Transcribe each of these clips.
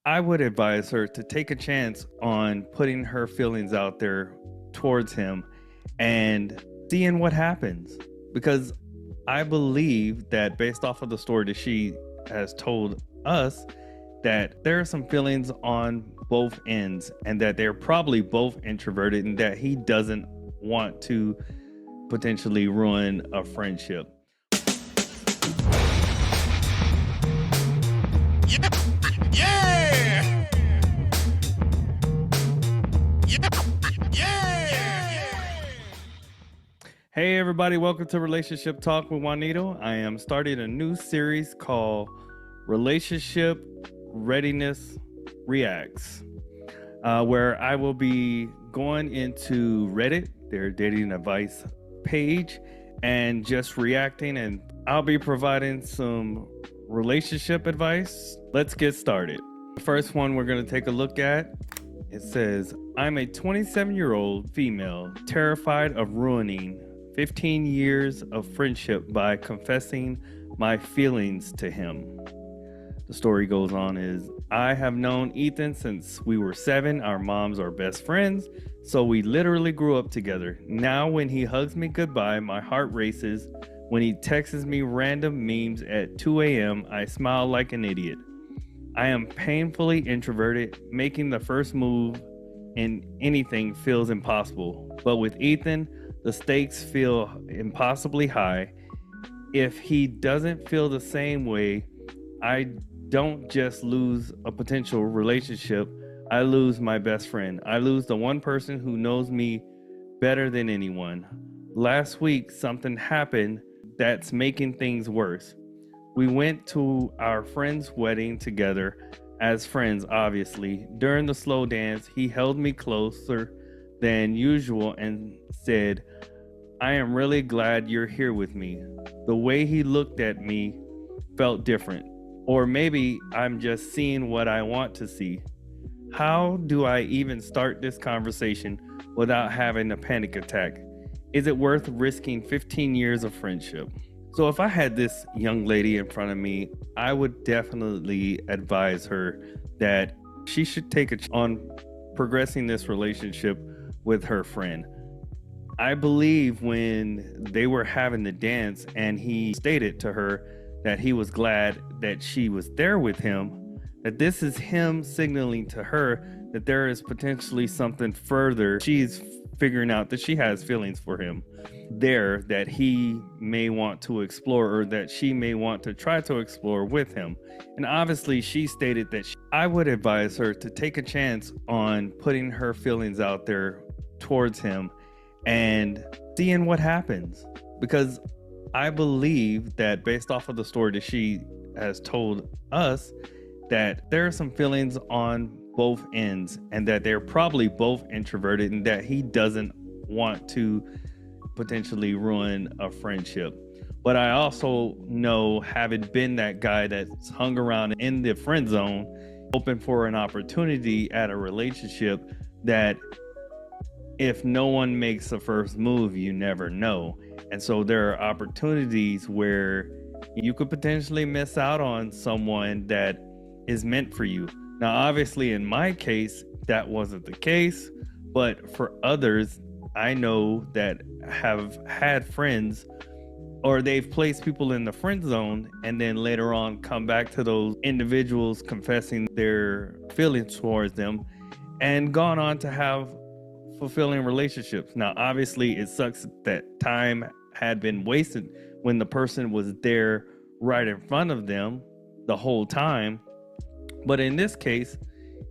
I would advise her to take a chance on putting her feelings out there towards him and seeing what happens. Because I believe that based off of the story that she has told us, that there are some feelings on both ends and that they're probably both introverted and that he doesn't want to potentially ruin a friendship. Hey everybody, welcome to Relationship Talk with Juanito. I am starting a new series called Relationship Readiness Reacts, where I will be going into Reddit, their dating advice page, and just reacting, and I'll be providing some relationship advice. Let's get started. The first one we're going to take a look at, it says, I'm a 27-year-old female terrified of ruining 15 years of friendship by confessing my feelings to him. The story goes on is, I have known Ethan since we were 7. Our moms are best friends, so we literally grew up together. Now when he hugs me goodbye, my heart races. When he texts me random memes at 2 a.m., I smile like an idiot. I am painfully introverted. Making the first move in anything feels impossible. But with Ethan, the stakes feel impossibly high. If he doesn't feel the same way, I don't just lose a potential relationship, I lose my best friend. I lose the one person who knows me better than anyone. Last week, something happened that's making things worse. We went to our friend's wedding together as friends, obviously. During the slow dance, he held me closer than usual and said, I am really glad you're here with me. The way he looked at me felt different. Or maybe I'm just seeing what I want to see. How do I even start this conversation without having a panic attack? Is it worth risking 15 years of friendship? So if I had this young lady in front of me, I would definitely advise her that she should take a chance on progressing this relationship with her friend. I believe when they were having the dance and he stated to her that he was glad that she was there with him, that this is him signaling to her that there is potentially something further. She's figuring out that she has feelings for him there that he may want to explore, or that she may want to try to explore with him. And obviously she stated that I would advise her to take a chance on putting her feelings out there towards him and seeing what happens. Because I believe that based off of the story that she has told us, that there are some feelings on both ends and that they're probably both introverted and that he doesn't want to potentially ruin a friendship. But I also know, having been that guy that's hung around in the friend zone, open for an opportunity at a relationship, that if no one makes the first move, you never know. And so there are opportunities where you could potentially miss out on someone that is meant for you. Now, obviously, in my case, that wasn't the case. But for others, I know that have had friends, or they've placed people in the friend zone and then later on come back to those individuals confessing their feelings towards them and gone on to have fulfilling relationships. Now, obviously, it sucks that time had been wasted when the person was there right in front of them the whole time. But in this case,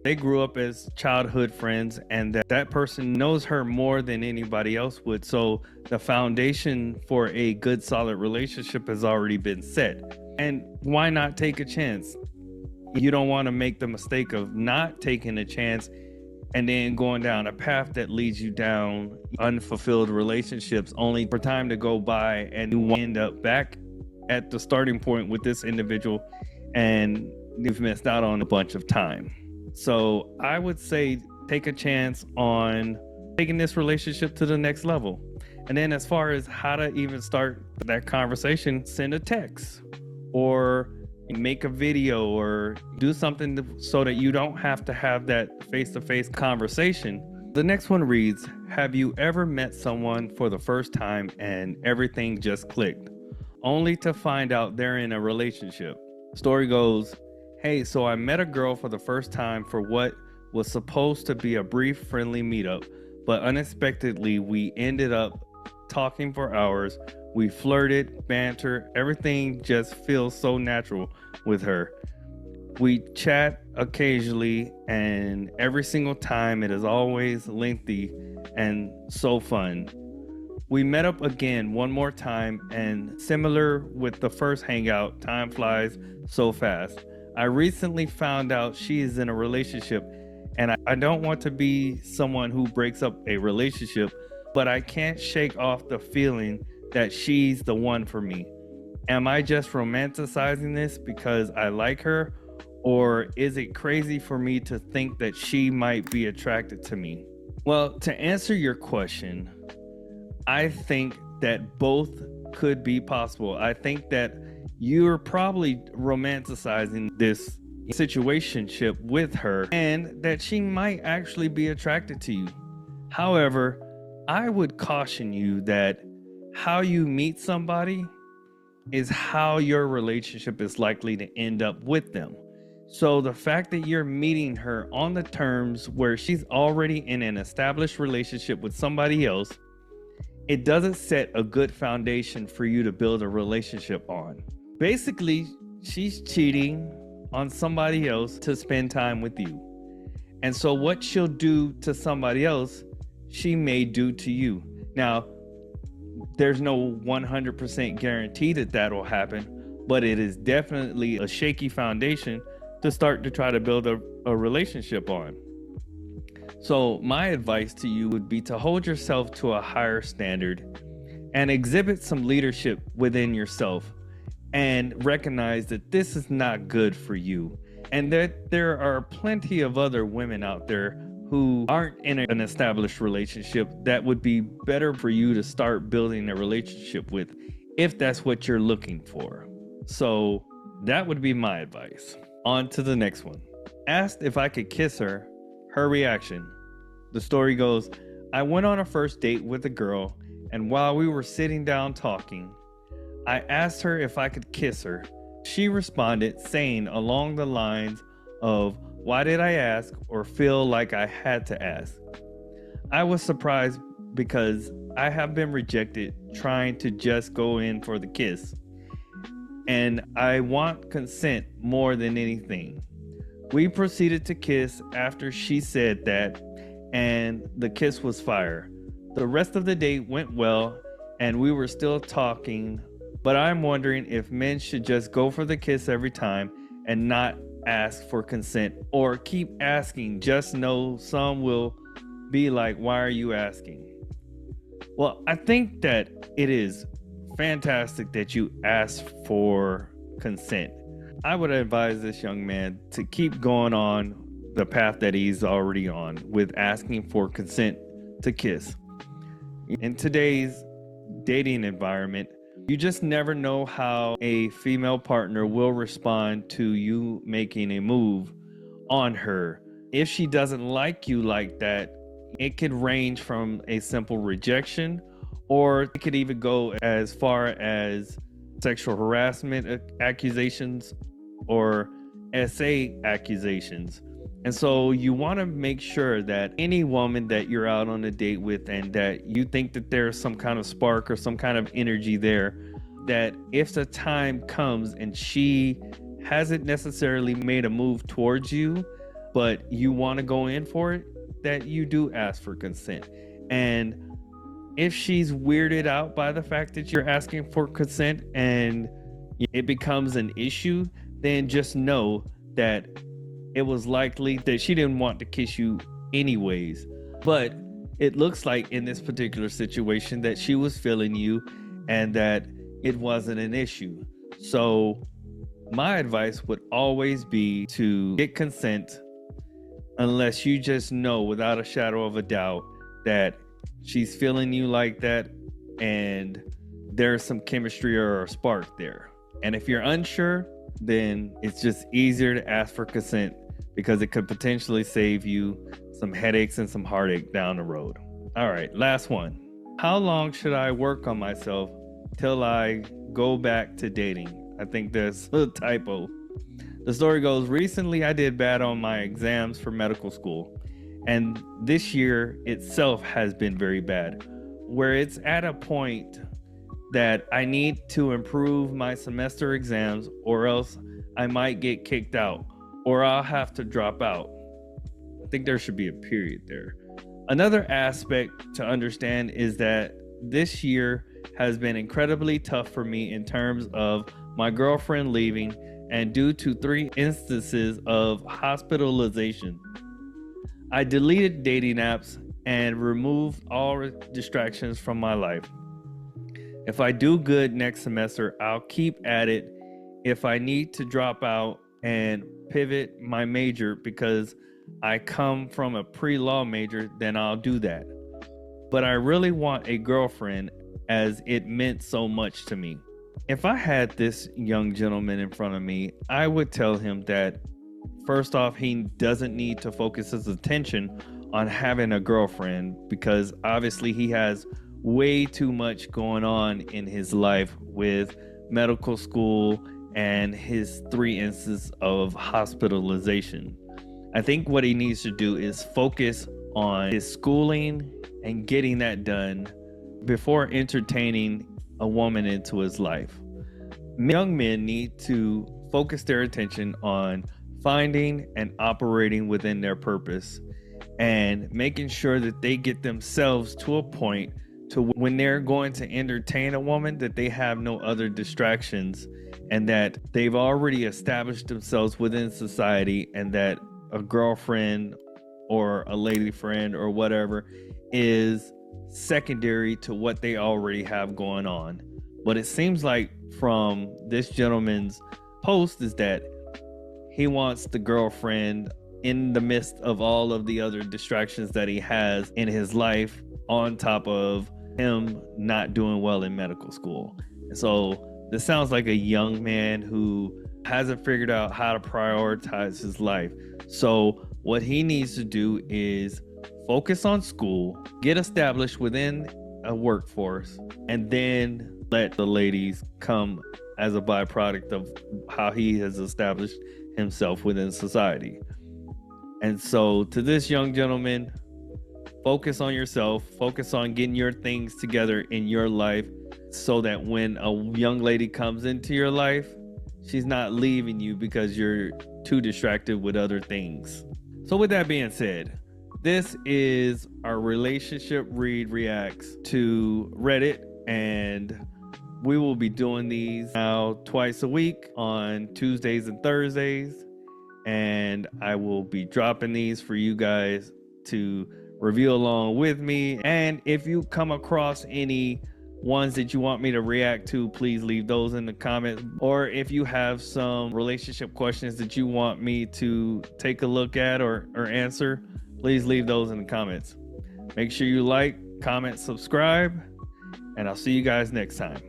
they grew up as childhood friends, and that person knows her more than anybody else would. So the foundation for a good, solid relationship has already been set. And why not take a chance? You don't want to make the mistake of not taking a chance and then going down a path that leads you down unfulfilled relationships, only for time to go by and you end up back at the starting point with this individual and you've missed out on a bunch of time. So I would say take a chance on taking this relationship to the next level. And then as far as how to even start that conversation, send a text or make a video or do something so that you don't have to have that face-to-face conversation. The next one reads, have you ever met someone for the first time and everything just clicked, only to find out they're in a relationship? Story goes, hey, so I met a girl for the first time for what was supposed to be a brief friendly meetup, but unexpectedly we ended up talking for hours. We flirted, banter, everything just feels so natural with her. We chat occasionally, and every single time it is always lengthy and so fun. We met up again one more time, and similar with the first hangout, time flies so fast. I recently found out she is in a relationship, and I don't want to be someone who breaks up a relationship, but I can't shake off the feeling that she's the one for me. Am I just romanticizing this because I like her? Or is it crazy for me to think that she might be attracted to me? Well, to answer your question, I think that both could be possible. I think that you're probably romanticizing this situationship with her and that she might actually be attracted to you. However, I would caution you that how you meet somebody is how your relationship is likely to end up with them. So the fact that you're meeting her on the terms where she's already in an established relationship with somebody else, it doesn't set a good foundation for you to build a relationship on. Basically, she's cheating on somebody else to spend time with you. And so what she'll do to somebody else, she may do to you. Now, there's no 100% guarantee that that'll happen, but it is definitely a shaky foundation to start to try to build a relationship on. So my advice to you would be to hold yourself to a higher standard and exhibit some leadership within yourself and recognize that this is not good for you and that there are plenty of other women out there who aren't in an established relationship that would be better for you to start building a relationship with if that's what you're looking for. So that would be my advice. On to the next one. Asked if I could kiss her, her reaction. The story goes, I went on a first date with a girl, and while we were sitting down talking, I asked her if I could kiss her. She responded saying along the lines of, why did I ask or feel like I had to ask? I was surprised because I have been rejected trying to just go in for the kiss. And I want consent more than anything. We proceeded to kiss after she said that, and the kiss was fire. The rest of the date went well, and we were still talking, but I'm wondering if men should just go for the kiss every time and not ask for consent, or keep asking. Just know some will be like, why are you asking? Well, I think that it is fantastic that you ask for consent. I would advise this young man to keep going on the path that he's already on with asking for consent to kiss. In today's dating environment, you just never know how a female partner will respond to you making a move on her. If she doesn't like you like that, it could range from a simple rejection, or it could even go as far as sexual harassment accusations or SA accusations. And so you want to make sure that any woman that you're out on a date with and that you think that there's some kind of spark or some kind of energy there, that if the time comes and she hasn't necessarily made a move towards you, but you want to go in for it, that you do ask for consent. And if she's weirded out by the fact that you're asking for consent and it becomes an issue, then just know that it was likely that she didn't want to kiss you anyways. But it looks like in this particular situation that she was feeling you and that it wasn't an issue. So my advice would always be to get consent unless you just know without a shadow of a doubt that she's feeling you like that and there's some chemistry or a spark there. And if you're unsure, then it's just easier to ask for consent because it could potentially save you some headaches and some heartache down the road. All right, last one. How long should I work on myself till I go back to dating? I think there's a typo. The story goes, recently I did bad on my exams for medical school, and this year itself has been very bad, where it's at a point that I need to improve my semester exams or else I might get kicked out or I'll have to drop out. I think there should be a period there. Another aspect to understand is that this year has been incredibly tough for me in terms of my girlfriend leaving and due to 3 instances of hospitalization. I deleted dating apps and removed all distractions from my life. If I do good next semester, I'll keep at it. If I need to drop out and pivot my major because I come from a pre-law major, then I'll do that. But I really want a girlfriend as it meant so much to me. If I had this young gentleman in front of me, I would tell him that first off, he doesn't need to focus his attention on having a girlfriend because obviously he has way too much going on in his life with medical school and his 3 instances of hospitalization. I think what he needs to do is focus on his schooling and getting that done before entertaining a woman into his life. Young men need to focus their attention on finding and operating within their purpose and making sure that they get themselves to a point to when they're going to entertain a woman that they have no other distractions and that they've already established themselves within society and that a girlfriend or a lady friend or whatever is secondary to what they already have going on. But it seems like from this gentleman's post is that he wants the girlfriend in the midst of all of the other distractions that he has in his life on top of him not doing well in medical school. And so this sounds like a young man who hasn't figured out how to prioritize his life. So what he needs to do is focus on school, get established within a workforce, and then let the ladies come as a byproduct of how he has established himself within society. And so to this young gentleman, focus on yourself, focus on getting your things together in your life so that when a young lady comes into your life, she's not leaving you because you're too distracted with other things. So with that being said, this is our Relationship Reacts to Reddit, and we will be doing these now twice a week on Tuesdays and Thursdays, and I will be dropping these for you guys to review along with me. And if you come across any ones that you want me to react to, please leave those in the comments. Or if you have some relationship questions that you want me to take a look at or answer, please leave those in the comments. Make sure you like, comment, subscribe, and I'll see you guys next time.